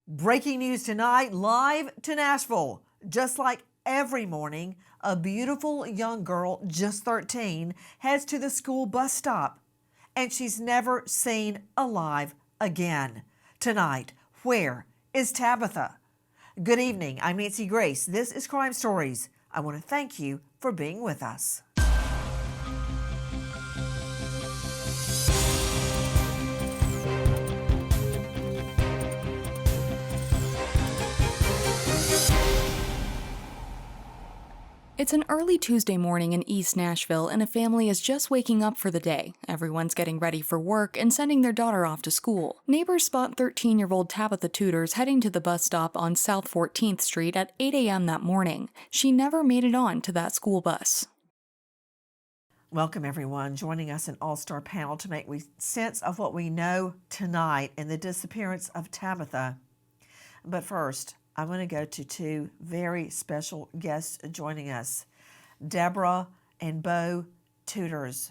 Breaking news tonight, live to Nashville. Just like every morning, a beautiful young girl, just 13, heads to the school bus stop, and she's never seen alive again. Tonight, where is Tabitha? Good evening, I'm Nancy Grace. This is Crime Stories. I want to thank you for being with us. It's an early Tuesday morning in East Nashville, and a family is just waking up for the day. Everyone's getting ready for work and sending their daughter off to school. Neighbors spot 13-year-old Tabitha Tuders heading to the bus stop on South 14th Street at 8 a.m. that morning. She never made it on to that school bus. Welcome, everyone, joining us in All-Star Panel to make sense of what we know tonight in the disappearance of Tabitha. But first, I want to go to two very special guests joining us, Debra and Bo Tuders.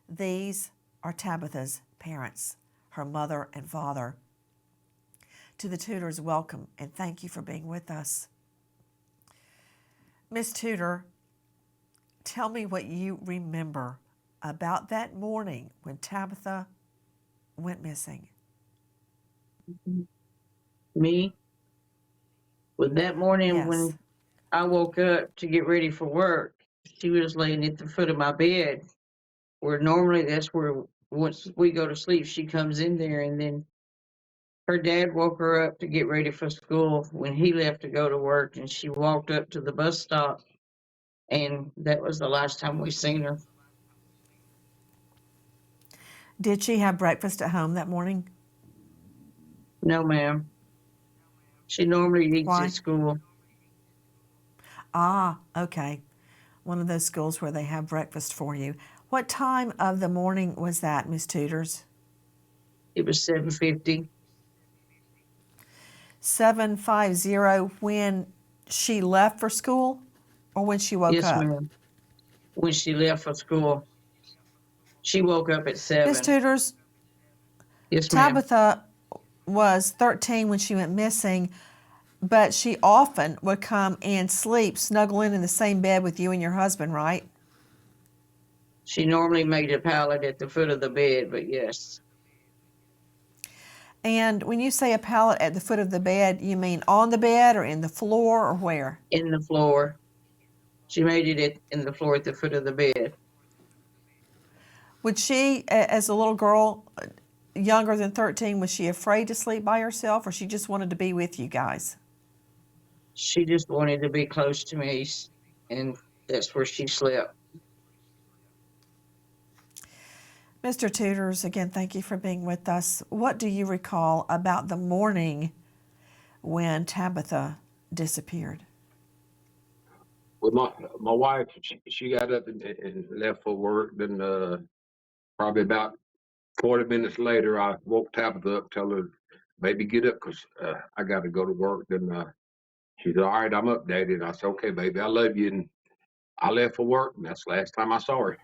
These are Tabitha's parents, her mother and father. To the Tuders, welcome and thank you for being with us. Miss Tudor, tell me what you remember about that morning when Tabitha went missing. Me? Well, that morning Yes. when I woke up to get ready for work, she was laying at the foot of my bed, where normally that's where once we go to sleep, she comes in there. And then her dad woke her up to get ready for school when he left to go to work, and she walked up to the bus stop, and that was the last time we seen her. Did she have breakfast at home that morning? No, ma'am. She normally eats Why? at school. Ah, okay. One of those schools where they have breakfast for you. What time of the morning was that, Miss Tuders? It was 7:50. 7:50 when she left for school or when she woke Yes, up? ma'am. When she left for school, she woke up at Miss 7. Tuders, Yes, ma'am. Tabitha was 13 when she went missing, but she often would come and sleep, snuggle in the same bed with you and your husband, right? She normally made a pallet at the foot of the bed, but yes, And when you say a pallet at the foot of the bed, you mean on the bed or in the floor or where? in the floor. She made it in the floor at the foot of the bed. Would she, as a little girl, younger than 13, was she afraid to sleep by herself or she just wanted to be with you guys? She just wanted to be close to me, and that's where she slept. Mr. Tuders, again, thank you for being with us. What do you recall about the morning when Tabitha disappeared? With my wife, she got up and left for work. Then probably about 40 minutes later, I woke Tabitha up, tell her, "Baby, get up, 'cause I got to go to work." Then she said, "All right, I'm updated." I said, "Okay, baby, I love you." And I left for work, and that's the last time I saw her.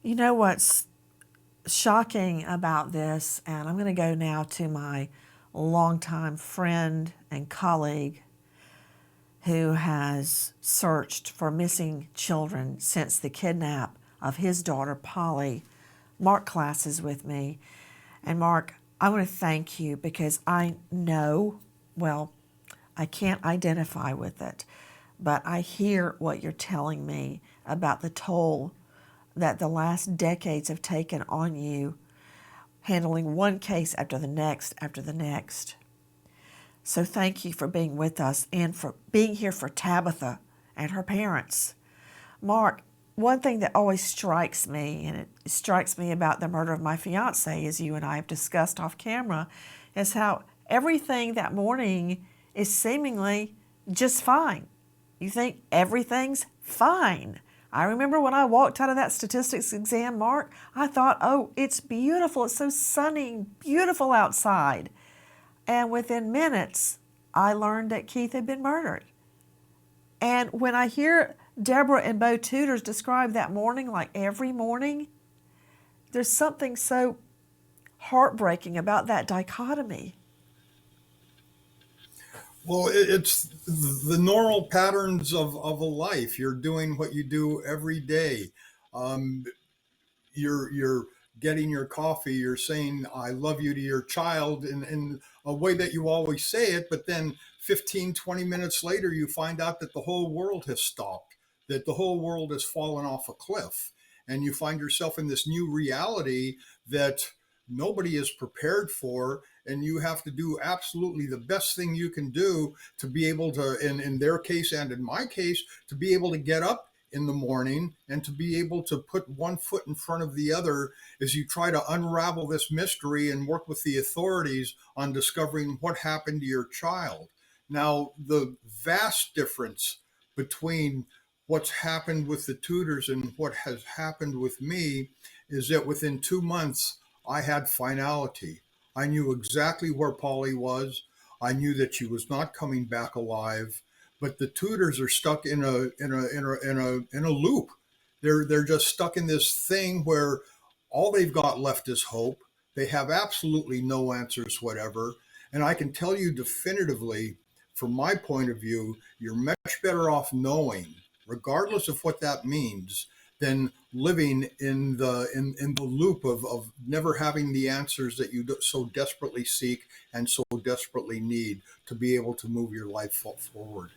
You know what's shocking about this, and I'm going to go now to my longtime friend and colleague who has searched for missing children since the kidnap of his daughter, Polly. Mark Class is with me. And Mark, I want to thank you because I know, well, I can't identify with it, but I hear what you're telling me about the toll that the last decades have taken on you, handling one case after the next after the next. So thank you for being with us and for being here for Tabitha and her parents. Mark, one thing that always strikes me, and it strikes me about the murder of my fiance, as you and I have discussed off camera, is how everything that morning is seemingly just fine. You think everything's fine. I remember when I walked out of that statistics exam, Mark, I thought, oh, it's beautiful. It's so sunny, beautiful outside. And within minutes, I learned that Keith had been murdered. And when I hear Debra and Bo Tuders describe that morning like every morning, there's something so heartbreaking about that dichotomy. Well, it's the normal patterns of a life. You're doing what you do every day. Um, you're getting your coffee. You're saying "I love you" to your child in a way that you always say it, but then 15, 20 minutes later, you find out that the whole world has stopped, that the whole world has fallen off a cliff, and you find yourself in this new reality that nobody is prepared for, and you have to do absolutely the best thing you can do to be able to, in their case and in my case, to be able to get up in the morning and to be able to put one foot in front of the other as you try to unravel this mystery and work with the authorities on discovering what happened to your child. Now, the vast difference between what's happened with the Tudors and what has happened with me is that within 2 months, I had finality. I knew exactly where Polly was. I knew that she was not coming back alive. But the Tudors are stuck in a loop. They're just stuck in this thing where all they've got left is hope. They have absolutely no answers whatever. And I can tell you definitively, from my point of view, you're much better off knowing, regardless of what that means, than living in the loop of never having the answers that you so desperately seek and so desperately need to be able to move your life forward.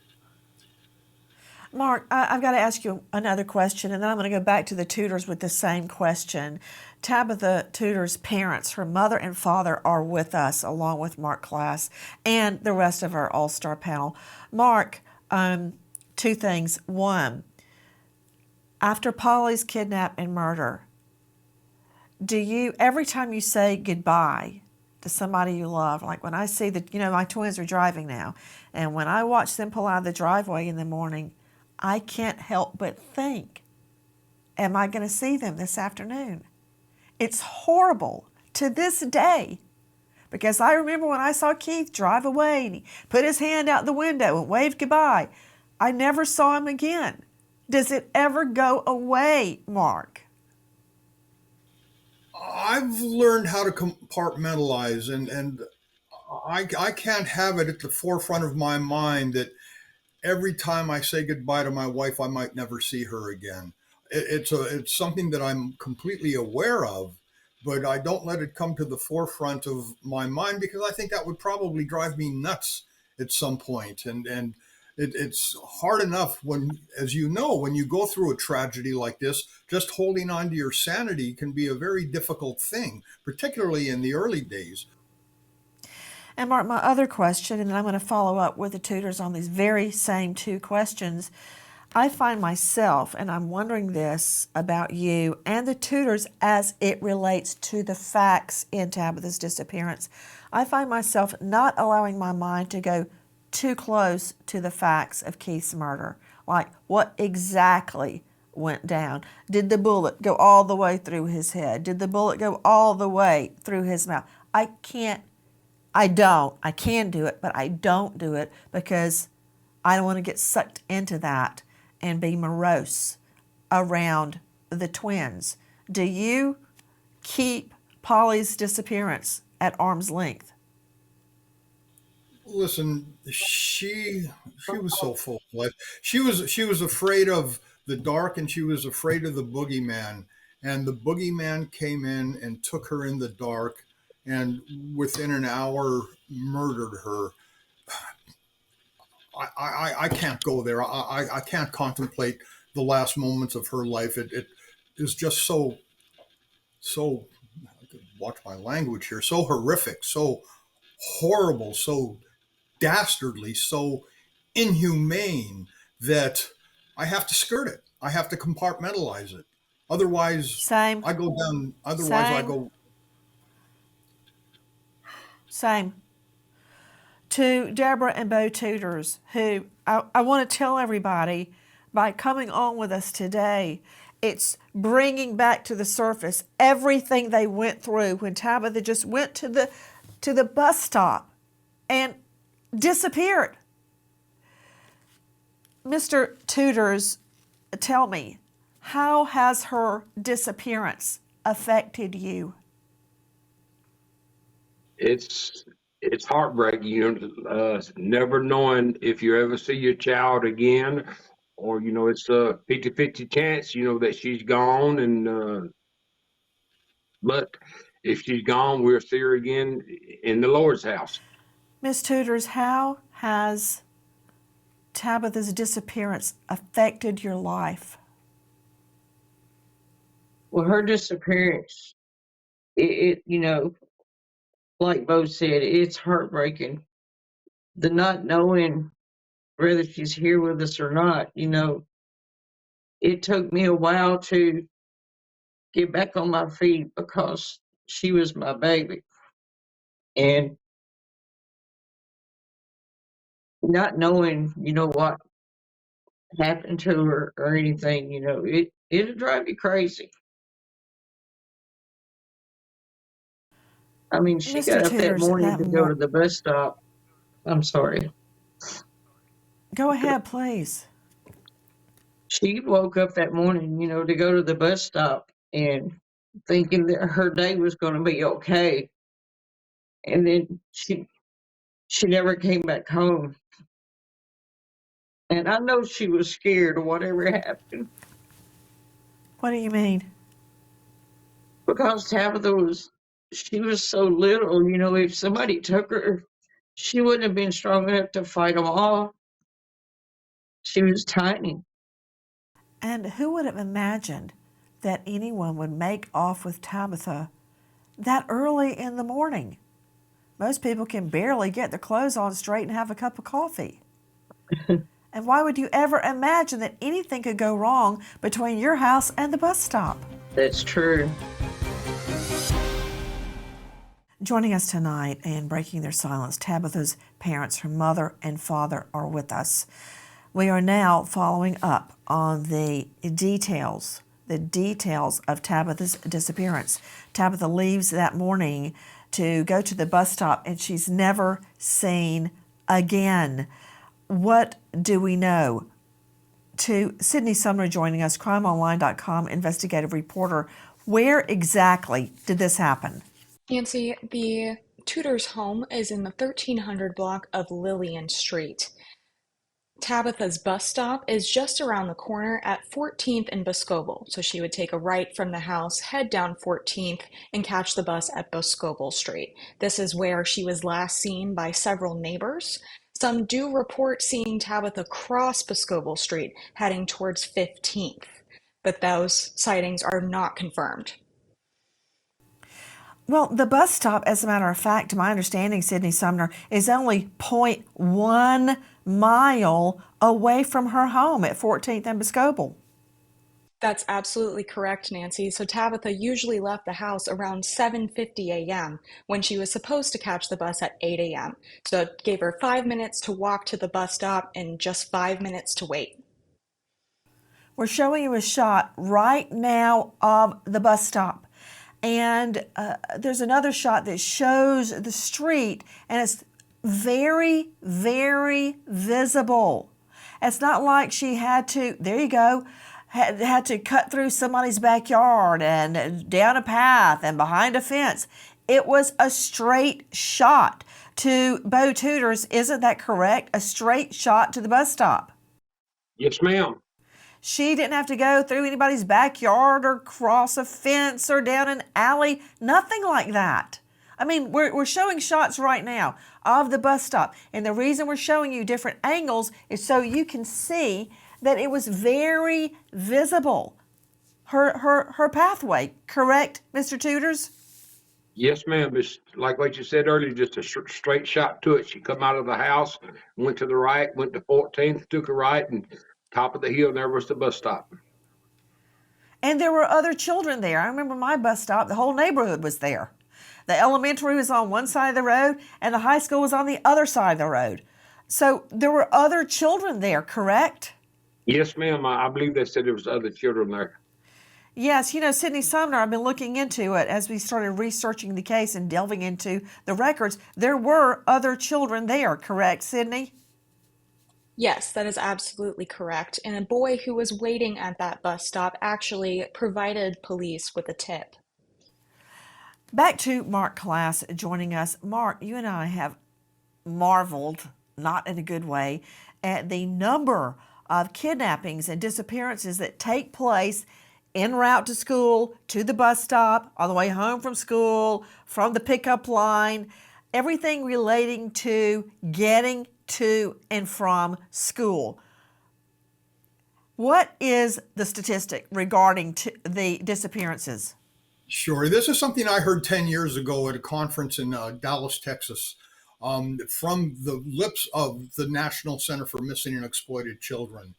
Mark, I've got to ask you another question, and then I'm going to go back to the Tudors with the same question. Tabitha Tudors' parents, her mother and father, are with us, along with Mark Class and the rest of our all-star panel. Mark, two things. One, after Polly's kidnap and murder, do you, every time you say goodbye to somebody you love, like when I see that, my twins are driving now, and when I watch them pull out of the driveway in the morning, I can't help but think, am I going to see them this afternoon? It's horrible to this day, because I remember when I saw Keith drive away and he put his hand out the window and waved goodbye. I never saw him again. Does it ever go away, Mark? I've learned how to compartmentalize, and I can't have it at the forefront of my mind that every time I say goodbye to my wife, I might never see her again. It's something that I'm completely aware of, but I don't let it come to the forefront of my mind because I think that would probably drive me nuts at some point. And it's hard enough when, as you know, when you go through a tragedy like this, just holding on to your sanity can be a very difficult thing, particularly in the early days. And Mark, my other question, and then I'm going to follow up with the Tudors on these very same two questions. I find myself, and I'm wondering this about you and the Tudors as it relates to the facts in Tabitha's disappearance. I find myself not allowing my mind to go too close to the facts of Keith's murder. Like, what exactly went down? Did the bullet go all the way through his head? Did the bullet go all the way through his mouth? I can do it, but I don't do it because I don't want to get sucked into that and be morose around the twins. Do you keep Polly's disappearance at arm's length? Listen, she was so full of life. She was afraid of the dark and she was afraid of the boogeyman. And the boogeyman came in and took her in the dark and within an hour murdered her. I can't go there. I can't contemplate the last moments of her life. It is just so I could watch my language here, so horrific, so horrible, so dastardly, so inhumane that I have to skirt it. I have to compartmentalize it. Otherwise, Same. I go down. Otherwise, I go. Same. To Debra and Bo Tudors, who I want to tell everybody, by coming on with us today, it's bringing back to the surface everything they went through when Tabitha just went to the bus stop and disappeared. Mr. Tudors, tell me, how has her disappearance affected you? it's it's heartbreaking, never knowing if you ever see your child again, or it's a 50-50 chance, that she's gone, and but if she's gone, we'll see her again in the Lord's house. Miss Tuders, how has Tabitha's disappearance affected your life? Well, her disappearance, like Bo said, it's heartbreaking. The not knowing whether she's here with us or not, it took me a while to get back on my feet because she was my baby. And not knowing, what happened to her or anything, it'll drive you crazy. I mean, she Mr. got up that Tuders, morning to go to the bus stop. I'm sorry. go ahead, please. She woke up that morning, to go to the bus stop and thinking that her day was going to be okay. And then she never came back home. And I know she was scared of whatever happened What do you mean? because she was so little, if somebody took her, she wouldn't have been strong enough to fight them off. She was tiny. And who would have imagined that anyone would make off with Tabitha that early in the morning? Most people can barely get their clothes on straight and have a cup of coffee. And why would you ever imagine that anything could go wrong between your house and the bus stop? That's true. Joining us tonight and breaking their silence, Tabitha's parents, her mother and father, are with us. We are now following up on the details of Tabitha's disappearance. Tabitha leaves that morning to go to the bus stop and she's never seen again. What do we know? To Sydney Sumner joining us, crimeonline.com investigative reporter. Where exactly did this happen? Nancy, the Tudors' home is in the 1300 block of Lillian Street. Tabitha's bus stop is just around the corner at 14th and Boscobel, so she would take a right from the house, head down 14th, and catch the bus at Boscobel Street. This is where she was last seen by several neighbors. Some do report seeing Tabitha cross Boscobel Street, heading towards 15th, but those sightings are not confirmed. Well, the bus stop, as a matter of fact, to my understanding, Sydney Sumner, is only 0.1 mile away from her home at 14th and Boscobel. That's absolutely correct, Nancy. So Tabitha usually left the house around 7:50 a.m. when she was supposed to catch the bus at 8 a.m. So it gave her 5 minutes to walk to the bus stop and just 5 minutes to wait. We're showing you a shot right now of the bus stop. And there's another shot that shows the street, and it's very, very visible. It's not like she had to, there you go, had to cut through somebody's backyard and down a path and behind a fence. It was a straight shot to Bo Tuders. Isn't that correct? A straight shot to the bus stop. Yes, ma'am. She didn't have to go through anybody's backyard or cross a fence or down an alley, nothing like that. I mean, we're showing shots right now of the bus stop. And the reason we're showing you different angles is so you can see that it was very visible. Her pathway, correct, Mr. Tuders? Yes, ma'am. It's like what you said earlier, just a straight shot to it. She come out of the house, went to the right, went to 14th, took a right, and top of the hill, there was the bus stop. And there were other children there. I remember my bus stop, the whole neighborhood was there. The elementary was on one side of the road and the high school was on the other side of the road. So there were other children there, correct? Yes, ma'am. I believe they said there was other children there. Yes, Sydney Sumner, I've been looking into it as we started researching the case and delving into the records. There were other children there, correct, Sydney? Yes, that is absolutely correct. And a boy who was waiting at that bus stop actually provided police with a tip. Back to Mark Class joining us. Mark, you and I have marveled, not in a good way, at the number of kidnappings and disappearances that take place en route to school, to the bus stop, on the way home from school, from the pickup line, everything relating to getting to and from school. What is the statistic regarding the disappearances? Sure. This is something I heard 10 years ago at a conference in Dallas, Texas, from the lips of the National Center for Missing and Exploited Children.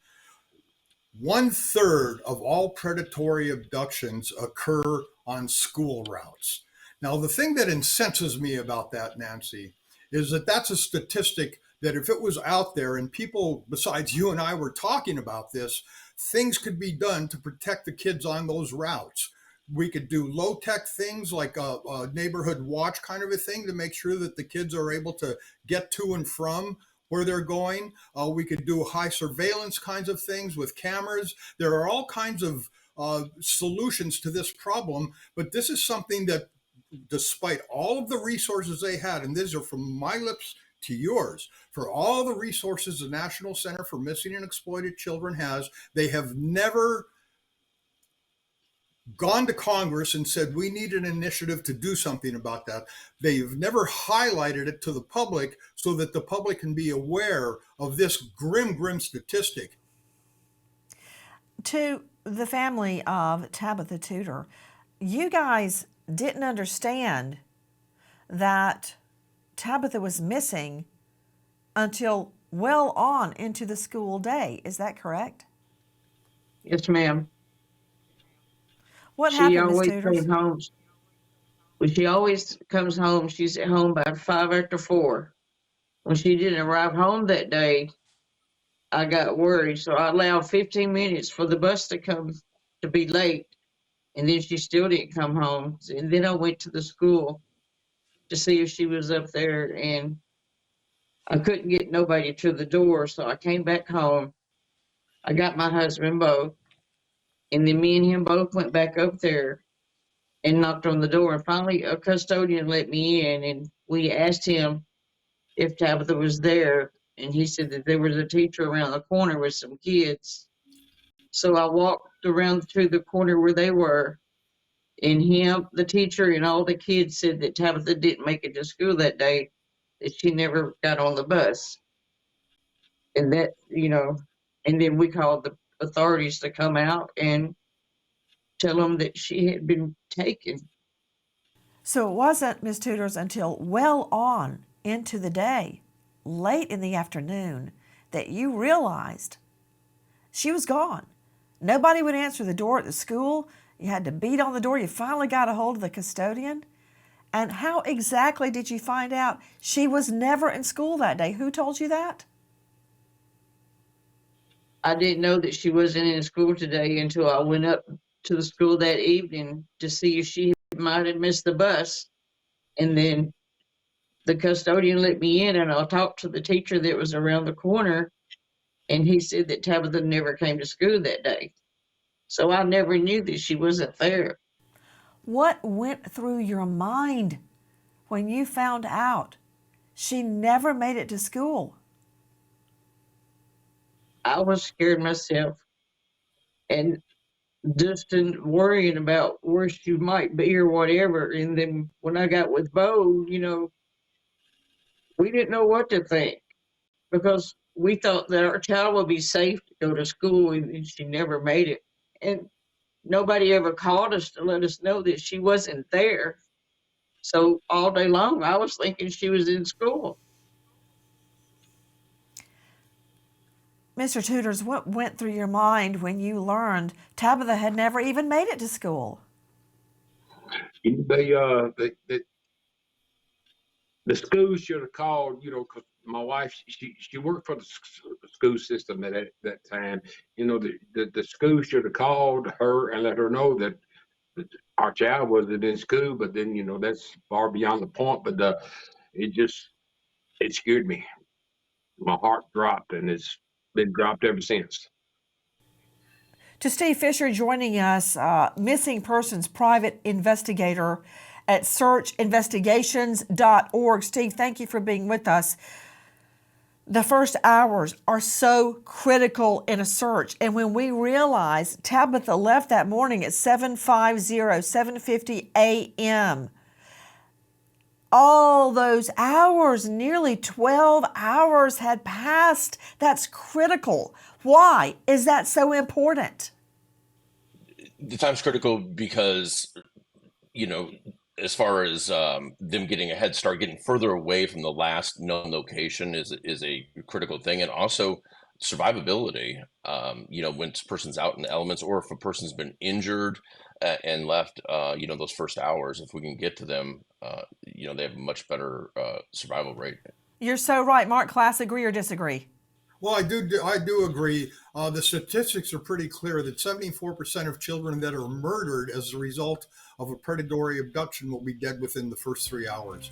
1/3 of all predatory abductions occur on school routes. Now, the thing that incenses me about that, Nancy, is that that's a statistic that if it was out there and people besides you and I were talking about this, things could be done to protect the kids on those routes. We could do low-tech things like a neighborhood watch kind of a thing to make sure that the kids are able to get to and from where they're going. We could do high surveillance kinds of things with cameras. There are all kinds of solutions to this problem, but this is something that, despite all of the resources they had, and these are from my lips to yours, for all the resources the National Center for Missing and Exploited Children has, they have never gone to Congress and said, we need an initiative to do something about that. They've never highlighted it to the public so that the public can be aware of this grim statistic. To the family of Tabitha Tudor, you guys didn't understand that Tabitha was missing until well on into the school day. Is that correct? Yes, ma'am. What She happened, Miss always Tudors? came home. When she always comes home, she's at home by 5 after 4. When she didn't arrive home that day, I got worried, so I allowed 15 minutes for the bus to come to be late, and then she still didn't come home. And then I went to the school to see if she was up there, and I couldn't get nobody to the door, so I came back home. I got my husband both, and then me and him both went back up there and knocked on the door. And finally, a custodian let me in, and we asked him if Tabitha was there, and he said that there was a teacher around the corner with some kids. So I walked around to the corner where they were, and him, the teacher, and all the kids said that Tabitha didn't make it to school that day, that she never got on the bus. And that, and then we called the authorities to come out and tell them that she had been taken. So it wasn't, Miss Tudors, until well on into the day, late in the afternoon, that you realized she was gone. Nobody would answer the door at the school. You had to beat on the door. You finally got a hold of the custodian. And how exactly did you find out she was never in school that day? Who told you that? I didn't know that she wasn't in school today until I went up to the school that evening to see if she might have missed the bus. And then the custodian let me in, and I talked to the teacher that was around the corner, and he said that Tabitha never came to school that day. So I never knew that she wasn't there. What went through your mind when you found out she never made it to school? I was scared myself, and just worrying about where she might be or whatever. And then when I got with Bo, we didn't know what to think, because we thought that our child would be safe to go to school, and she never made it. And nobody ever called us to let us know that she wasn't there. So all day long, I was thinking she was in school. Mr. Tudors, what went through your mind when you learned Tabitha had never even made it to school? The school should have called, because my wife, she worked for the school system at that time. The school should have called her and let her know that our child wasn't in school. But then, that's far beyond the point. But it scared me. My heart dropped, and it's been dropped ever since. To Steve Fisher joining us, missing persons private investigator at searchinvestigations.org. Steve, thank you for being with us. The first hours are so critical in a search. And when we realize Tabitha left that morning at 7:50 a.m., all those hours, nearly 12 hours had passed. That's critical. Why is that so important? The time's critical because, as far as them getting a head start, getting further away from the last known location is a critical thing, and also survivability. When a person's out in the elements, or if a person's been injured and left, those first hours, if we can get to them, they have a much better survival rate. You're so right. Mark Class, agree or disagree? Well, I do agree. The statistics are pretty clear that 74% of children that are murdered as a result of a predatory abduction will be dead within the first 3 hours.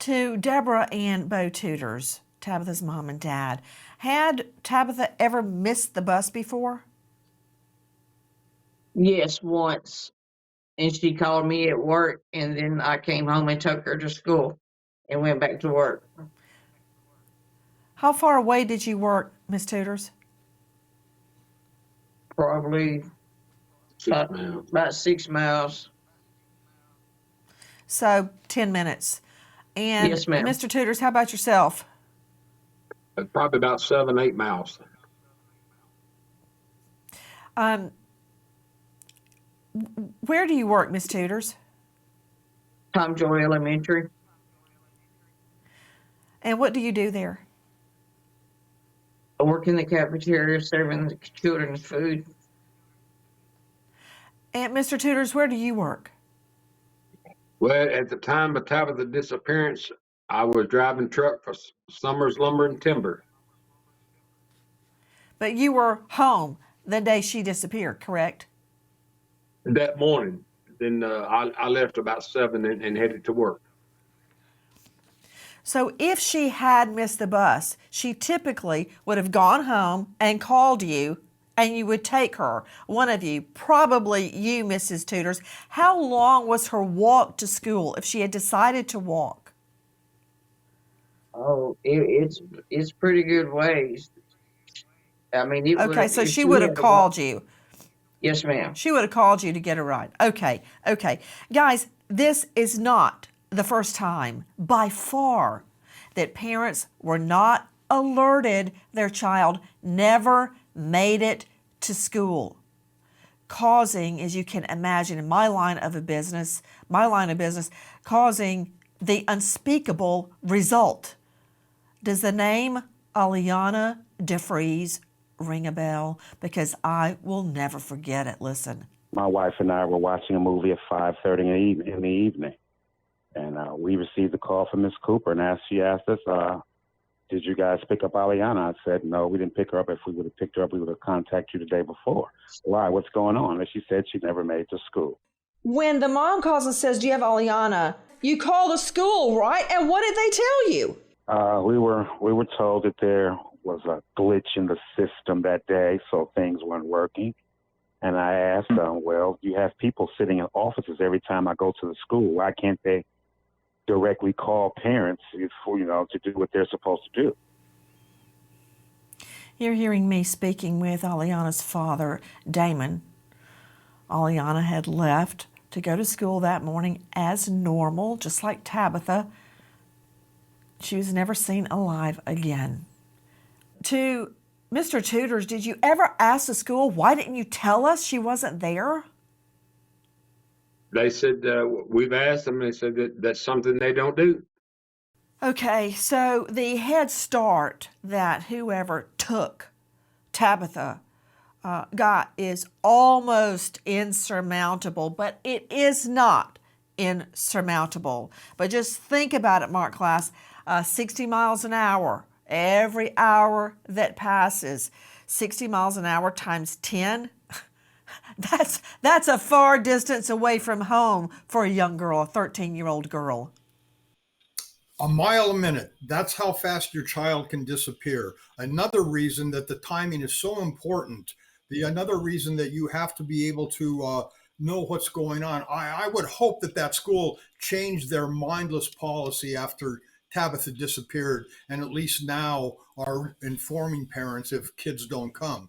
To Debra and Bo Tuders, Tabitha's mom and dad, had Tabitha ever missed the bus before? Yes, once. And she called me at work, and then I came home and took her to school and went back to work. How far away did you work, Miss Tuders? Probably about 6 miles. So 10 minutes. And Yes, ma'am. Mr. Tuders, how about yourself? Probably about 7-8 miles. Where do you work, Miss Tuders? Tom Joy Elementary. And what do you do there? I work in the cafeteria serving the children's food. And Mr. Tuders, where do you work? Well, at the time of Tabitha's disappearance, I was driving truck for Summers Lumber and Timber. But you were home the day she disappeared, correct? That morning, then I left about 7 and headed to work. So if she had missed the bus, she typically would have gone home and called you, and you would take her, one of you, probably you, Mrs. Tuders. How long was her walk to school if she had decided to walk? Oh, it's pretty good ways. I mean, it would. Okay, so she would have called you. Yes, ma'am. She would have called you to get a ride. Okay. Guys, this is not the first time by far that parents were not alerted their child never made it to school, causing, as you can imagine, in my line of business, causing the unspeakable result. Does the name Aliana DeFries ring a bell? Because I will never forget it. Listen. My wife and I were watching a movie at 5:30 in the evening, and we received a call from Miss Cooper, and she asked us, did you guys pick up Aliana? I said, no, we didn't pick her up. If we would have picked her up, we would have contacted you the day before. Why? What's going on? And she said she never made it to school. When the mom calls and says, do you have Aliana? You call the school, right? And what did they tell you? We were told that there was a glitch in the system that day, so things weren't working. And I asked them, well, you have people sitting in offices every time I go to the school. Why can't they directly call parents to do what they're supposed to do? You're hearing me speaking with Aliana's father, Damon. Aliana had left to go to school that morning as normal, just like Tabitha. She was never seen alive again. To Mr. Tuders, did you ever ask the school, why didn't you tell us she wasn't there? They said, we've asked them, they said that that's something they don't do. Okay, so the head start that whoever took Tabitha got is almost insurmountable, but it is not insurmountable. But just think about it, Mark Class, 60 miles an hour. Every hour that passes, 60 miles an hour times 10, that's a far distance away from home for a young girl, a 13-year-old girl. A mile a minute. That's how fast your child can disappear. Another reason that the timing is so important. Another reason that you have to be able to know what's going on. I would hope that that school changed their mindless policy after Tabitha disappeared, and at least now are informing parents if kids don't come.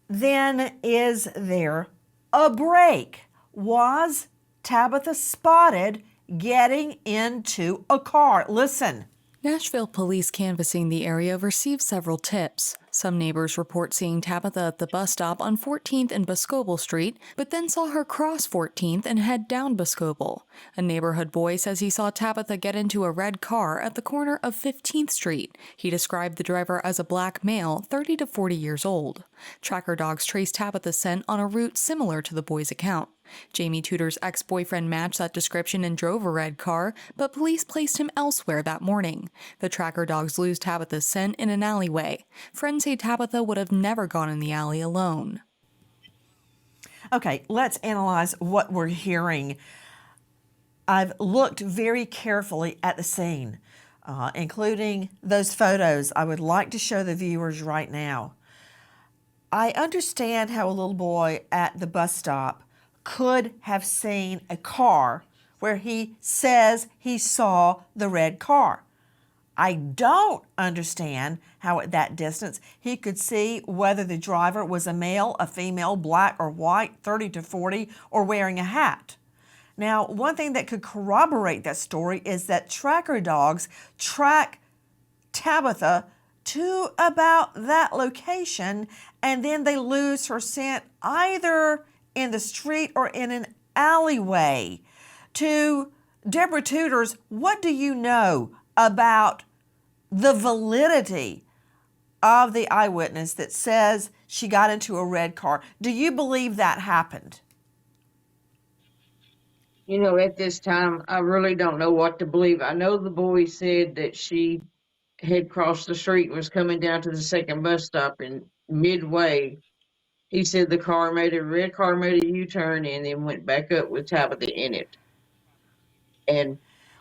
Then is there a break? Was Tabitha spotted getting into a car? Listen. Nashville Police canvassing the area received several tips. Some neighbors report seeing Tabitha at the bus stop on 14th and Boscobel Street, but then saw her cross 14th and head down Boscobel. A neighborhood boy says he saw Tabitha get into a red car at the corner of 15th Street. He described the driver as a black male, 30 to 40 years old. Tracker dogs traced Tabitha's scent on a route similar to the boy's account. Jamie Tudors' ex-boyfriend matched that description and drove a red car, but police placed him elsewhere that morning. The tracker dogs lose Tabitha's scent in an alleyway. Friends say Tabitha would have never gone in the alley alone. Okay, let's analyze what we're hearing. I've looked very carefully at the scene, including those photos I would like to show the viewers right now. I understand how a little boy at the bus stop could have seen a car where he says he saw the red car. I don't understand how at that distance he could see whether the driver was a male, a female, black or white, 30 to 40, or wearing a hat. Now, one thing that could corroborate that story is that tracker dogs track Tabitha to about that location, and then they lose her scent either in the street or in an alleyway. To Debra Tuders, what do you know about the validity of the eyewitness that says she got into a red car? Do you believe that happened? You know, at this time, I really don't know what to believe. I know the boy said that she had crossed the street and was coming down to the second bus stop, and midway, he said the red car made a U-turn and then went back up with Tabitha in it. And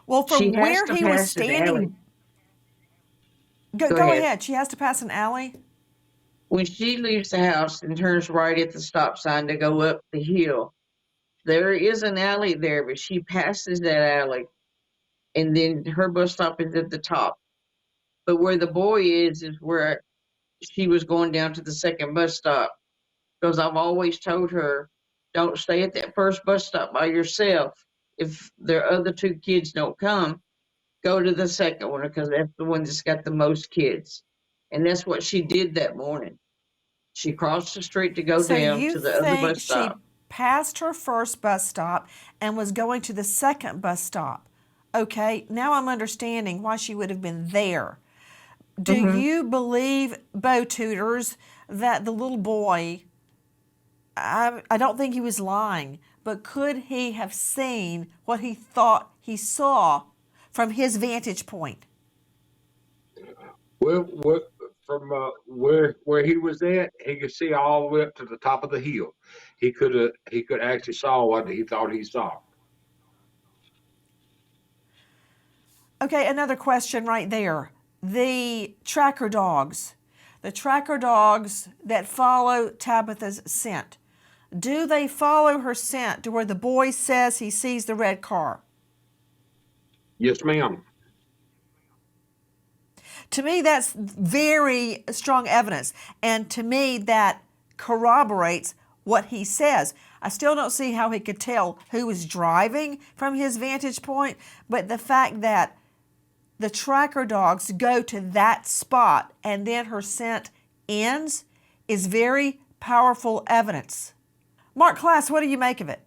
well, from she has where to he was pass an alley. standing, go ahead. She has to pass an alley. When she leaves the house and turns right at the stop sign to go up the hill, there is an alley there, but she passes that alley, and then her bus stop is at the top. But where the boy is where she was going down to the second bus stop. Because I've always told her, don't stay at that first bus stop by yourself. If their other two kids don't come, go to the second one, because that's the one that's got the most kids. And that's what she did that morning. She crossed the street to go down to the other bus stop. She passed her first bus stop and was going to the second bus stop. Okay, now I'm understanding why she would have been there. Do you believe, Bo Tuders, that the little boy, I don't think he was lying, but could he have seen what he thought he saw from his vantage point? Well, from where he was at, he could see all the way up to the top of the hill. He could actually saw what he thought he saw. Okay, another question right there. The tracker dogs that follow Tabitha's scent, do they follow her scent to where the boy says he sees the red car? Yes, ma'am. To me, that's very strong evidence. And to me, that corroborates what he says. I still don't see how he could tell who was driving from his vantage point, but the fact that the tracker dogs go to that spot and then her scent ends is very powerful evidence. Mark Klass, what do you make of it?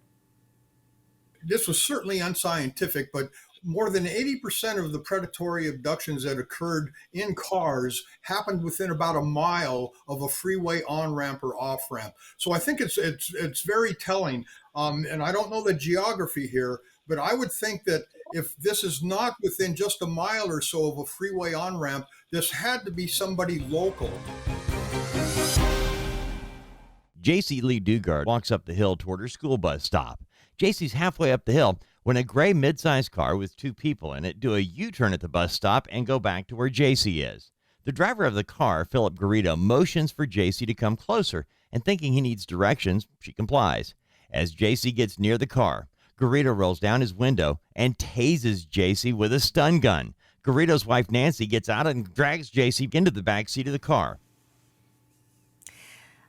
This was certainly unscientific, but more than 80% of the predatory abductions that occurred in cars happened within about a mile of a freeway on-ramp or off-ramp. So I think it's very telling. And I don't know the geography here, but I would think that if this is not within just a mile or so of a freeway on-ramp, this had to be somebody local. JC Lee Dugard walks up the hill toward her school bus stop. JC's halfway up the hill when a gray midsize car with two people in it do a U-turn at the bus stop and go back to where JC is. The driver of the car, Philip Garrido, motions for JC to come closer, and thinking he needs directions, she complies. As JC gets near the car, Garrido rolls down his window and tases JC with a stun gun. Garrido's wife, Nancy, gets out and drags JC into the back seat of the car.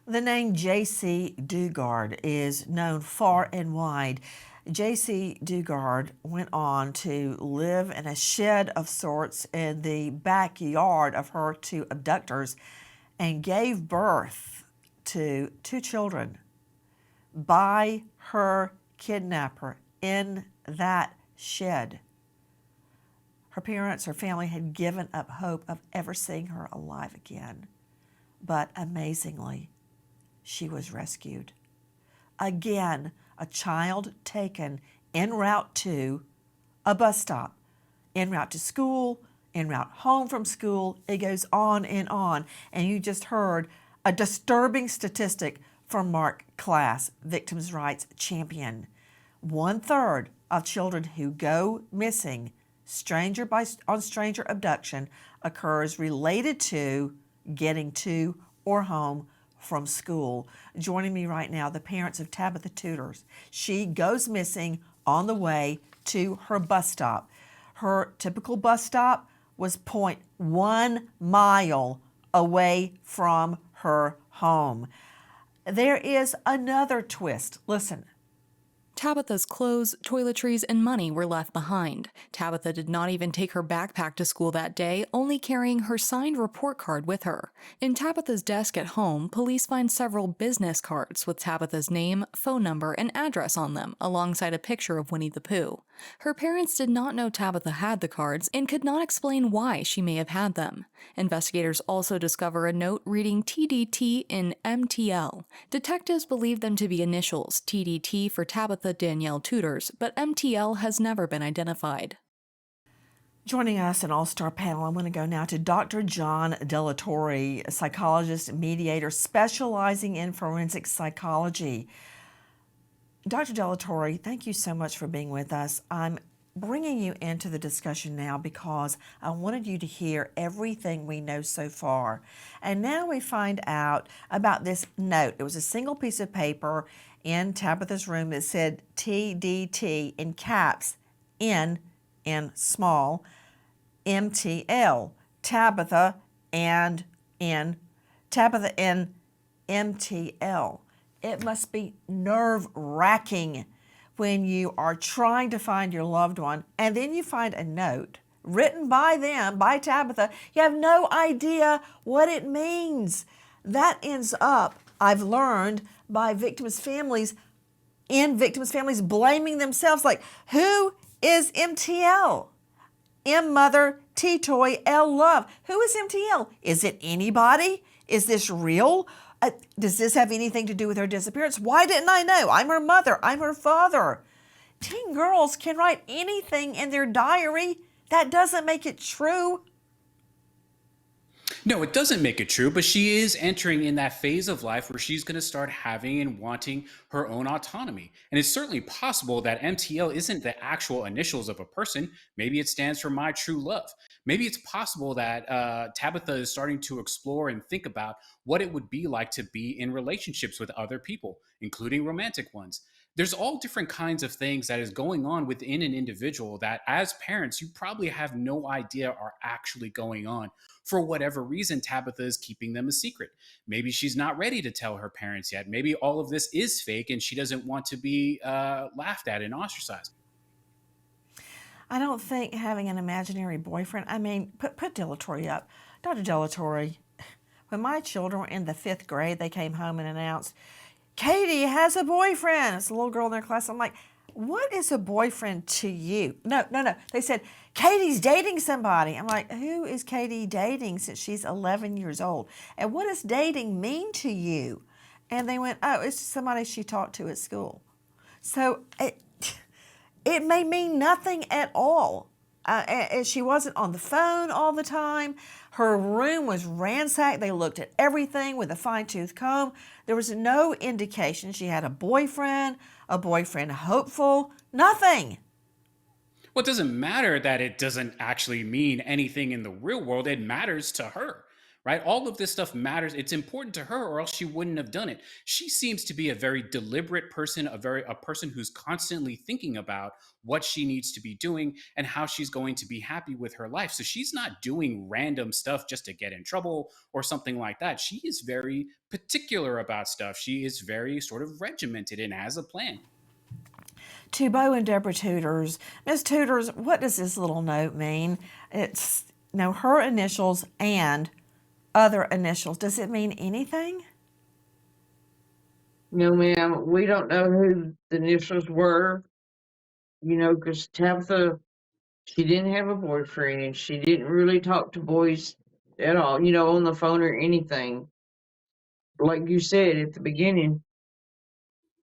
The name J.C. Dugard is known far and wide. J.C. Dugard went on to live in a shed of sorts in the backyard of her two abductors and gave birth to 2 children by her kidnapper in that shed. Her parents, her family had given up hope of ever seeing her alive again. But amazingly, she was rescued. Again, a child taken en route to a bus stop, en route to school, en route home from school. It goes on. And you just heard a disturbing statistic from Mark Class, victims' rights champion. 1/3 of children who go missing, on stranger abduction, occurs related to getting to or home from school. Joining me right now, the parents of Tabitha Tuders. She goes missing on the way to her bus stop. Her typical bus stop was 0.1 mile away from her home. There is another twist. Listen. Tabitha's clothes, toiletries, and money were left behind. Tabitha did not even take her backpack to school that day, only carrying her signed report card with her. In Tabitha's desk at home, police find several business cards with Tabitha's name, phone number, and address on them, alongside a picture of Winnie the Pooh. Her parents did not know Tabitha had the cards and could not explain why she may have had them. Investigators also discover a note reading TDT in MTL. Detectives believe them to be initials, TDT for Tabitha Danielle Tuders, but MTL has never been identified. Joining us, an all-star panel, I'm going to go now to Dr. John Delatorre, a psychologist, mediator, specializing in forensic psychology. Dr. Delatorre, thank you so much for being with us. I'm bringing you into the discussion now because I wanted you to hear everything we know so far. And now we find out about this note. It was a single piece of paper in Tabitha's room that said TDT in caps, in small, MTL, Tabitha and in MTL. It must be nerve-wracking when you are trying to find your loved one and then you find a note written by them, by Tabitha. You have no idea what it means. That ends up, I've learned, by victims' families blaming themselves, like, who is MTL? M mother, T toy, L love. Who is MTL? Is it anybody? Is this real? Does this have anything to do with her disappearance? Why didn't I know? I'm her mother. I'm her father. Teen girls can write anything in their diary. That doesn't make it true. No, it doesn't make it true, but she is entering in that phase of life where she's going to start having and wanting her own autonomy. And it's certainly possible that MTL isn't the actual initials of a person. Maybe it stands for my true love. Maybe it's possible that Tabitha is starting to explore and think about what it would be like to be in relationships with other people, including romantic ones. There's all different kinds of things that is going on within an individual that as parents, you probably have no idea are actually going on. For whatever reason, Tabitha is keeping them a secret. Maybe she's not ready to tell her parents yet. Maybe all of this is fake and she doesn't want to be laughed at and ostracized. I don't think having an imaginary boyfriend, put Delatorre up. Dr. Delatorre, when my children were in the 5th grade, they came home and announced, Katie has a boyfriend. It's a little girl in their class. I'm like, what is a boyfriend to you? No. They said, Katie's dating somebody. I'm like, who is Katie dating since she's 11 years old? And what does dating mean to you? And they went, oh, it's just somebody she talked to at school. So it may mean nothing at all. And she wasn't on the phone all the time. Her room was ransacked. They looked at everything with a fine-tooth comb. There was no indication she had a boyfriend hopeful, nothing. Well, it doesn't matter that it doesn't actually mean anything in the real world. It matters to her, right? All of this stuff matters. It's important to her, or else she wouldn't have done it. She seems to be a very deliberate person, a person who's constantly thinking about what she needs to be doing and how she's going to be happy with her life. So she's not doing random stuff just to get in trouble or something like that. She is very particular about stuff. She is very sort of regimented and has a plan. To Bo and Debra Tuders, Miss Tuders, what does this little note mean? It's her initials and other initials. Does it mean anything? No, ma'am, we don't know who the initials were, because Tabitha, she didn't have a boyfriend and she didn't really talk to boys at all, on the phone or anything. Like you said at the beginning,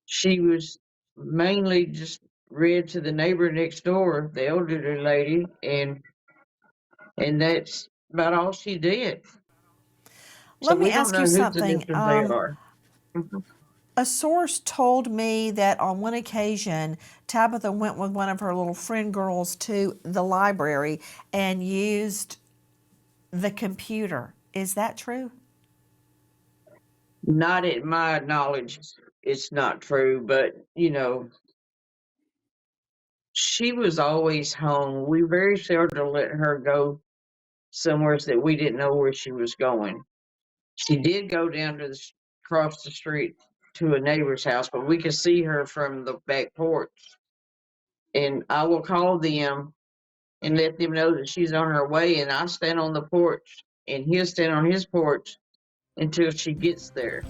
she was mainly just read to the neighbor next door, the elderly lady, and that's about all she did. So Let me we don't ask know you whose something. initials they are. Mhm. A source told me that on one occasion, Tabitha went with one of her little friend girls to the library and used the computer. Is that true? Not at my knowledge, it's not true, but she was always home. We very seldom let her go somewhere that we didn't know where she was going. She did go down to across the street to a neighbor's house, but we could see her from the back porch. And I will call them and let them know that she's on her way, and I stand on the porch, and he'll stand on his porch until she gets there.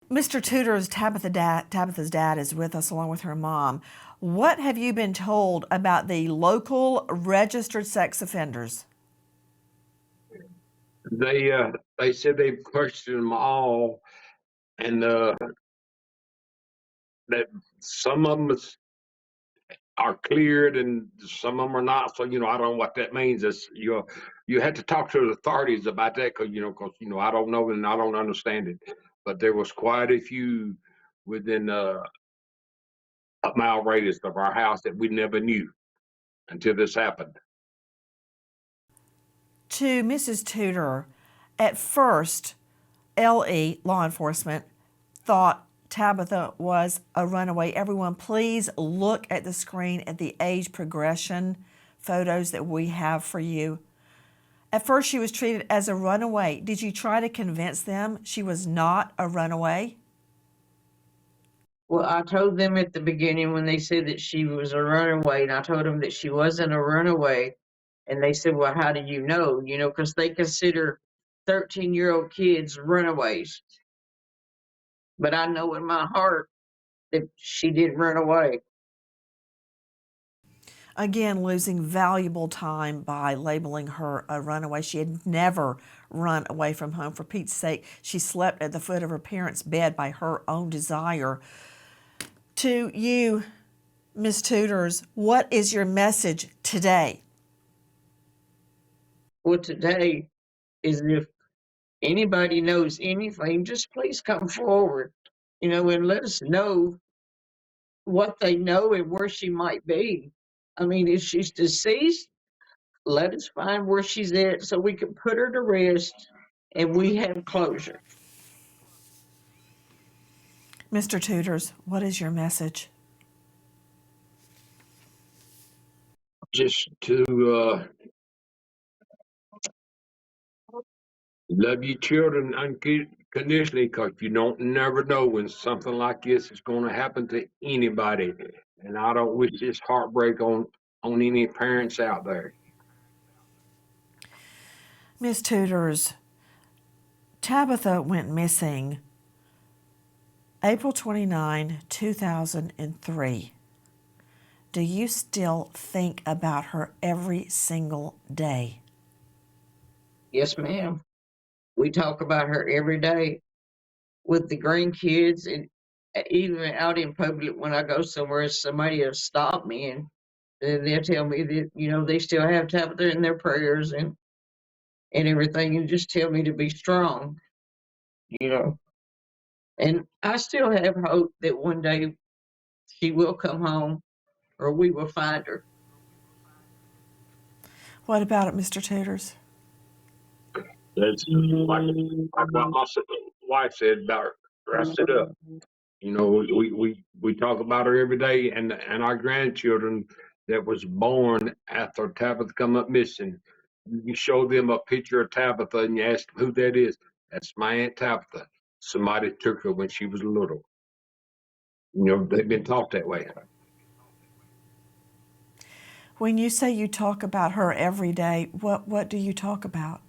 Mr. Tudors, Tabitha's dad is with us along with her mom. What have you been told about the local registered sex offenders? They said they questioned them all, and that some of them are cleared and some of them are not. So I don't know what that means. It's you had to talk to the authorities about that because I don't know and I don't understand it. But there was quite a few within a mile radius of our house that we never knew until this happened. To Mrs. Tudor, at first, LE, law enforcement, thought Tabitha was a runaway. Everyone, please look at the screen at the age progression photos that we have for you. At first, she was treated as a runaway. Did you try to convince them she was not a runaway? Well, I told them at the beginning when they said that she was a runaway, and I told them that she wasn't a runaway. And they said, well, how do you know? Because they consider 13-year-old kids runaways. But I know in my heart that she didn't run away. Again, losing valuable time by labeling her a runaway. She had never run away from home. For Pete's sake, she slept at the foot of her parents' bed by her own desire. To you, Ms. Tudors, what is your message today? Well, today is if anybody knows anything, just please come forward, and let us know what they know and where she might be. I mean, if she's deceased, let us find where she's at so we can put her to rest and we have closure. Mr. Tudors, what is your message? Just to love your children unconditionally, because you don't never know when something like this is going to happen to anybody. And I don't wish this heartbreak on any parents out there. Ms. Tudors, Tabitha went missing April 29, 2003. Do you still think about her every single day? Yes, ma'am. We talk about her every day with the grandkids, and even out in public when I go somewhere, somebody will stop me and they'll tell me that, they still have Tabitha in their prayers and everything, and just tell me to be strong, you know. And I still have hope that one day she will come home or we will find her. What about it, Mr. Tuders? That's like what my wife said about her. Wraps it up. You know, we talk about her every day, and our grandchildren that was born after Tabitha come up missing. You show them a picture of Tabitha and you ask them who that is. That's my Aunt Tabitha. Somebody took her when she was little. You know, they've been taught that way. When you say you talk about her every day, what do you talk about?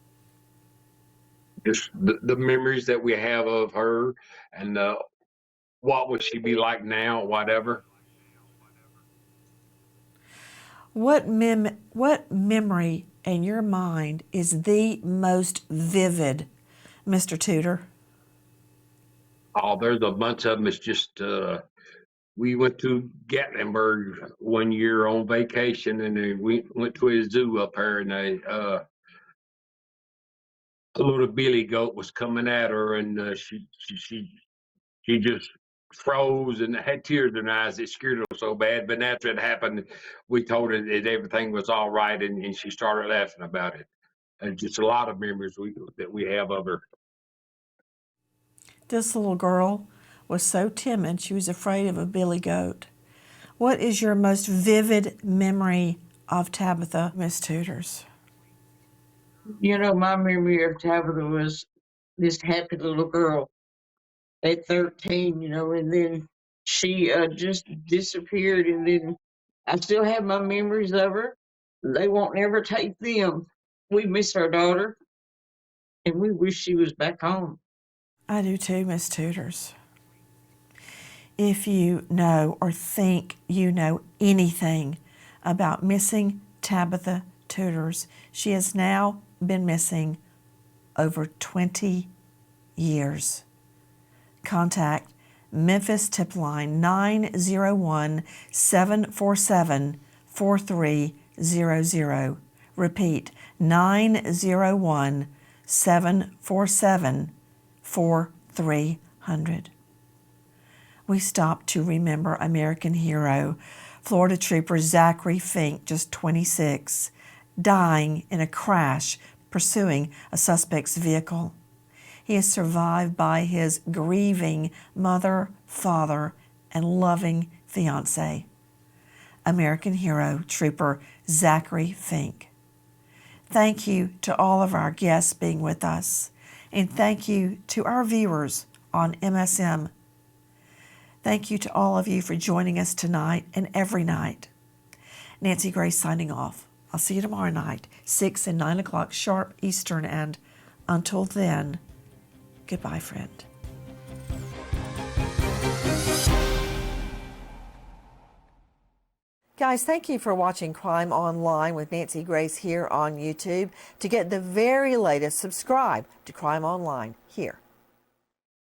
Just the memories that we have of her, and what would she be like now, whatever. What memory in your mind is the most vivid, Mr. Tudor? Oh, there's a bunch of them. It's just we went to Gatlinburg one year on vacation, and then we went to a zoo up there, and a little billy goat was coming at her, and she just froze and had tears in her eyes. It scared her so bad. But after it happened, we told her that everything was all right, and she started laughing about it. And just a lot of memories that we have of her. This little girl was so timid, she was afraid of a billy goat. What is your most vivid memory of Tabitha, Miss Tuders? You know, my memory of Tabitha was this happy little girl at 13, you know, and then she just disappeared. And then I still have my memories of her. They won't ever take them. We miss our daughter, and we wish she was back home. I do too, Miss Tuders. If you know or think you know anything about missing Tabitha Tuders, she has now been missing over 20 years. Contact Memphis Tip Line 901-747-4300. Repeat, 901-747-4300. We stopped to remember American hero, Florida Trooper Zachary Fink, just 26, dying in a crash pursuing a suspect's vehicle. He is survived by his grieving mother, father, and loving fiance. American hero, Trooper Zachary Fink. Thank you to all of our guests being with us, and thank you to our viewers on MSM. Thank you to all of you for joining us tonight and every night. Nancy Grace signing off. I'll see you tomorrow night, 6 and 9 o'clock sharp Eastern, and until then, goodbye, friend. Guys, thank you for watching Crime Online with Nancy Grace here on YouTube. To get the very latest, subscribe to Crime Online here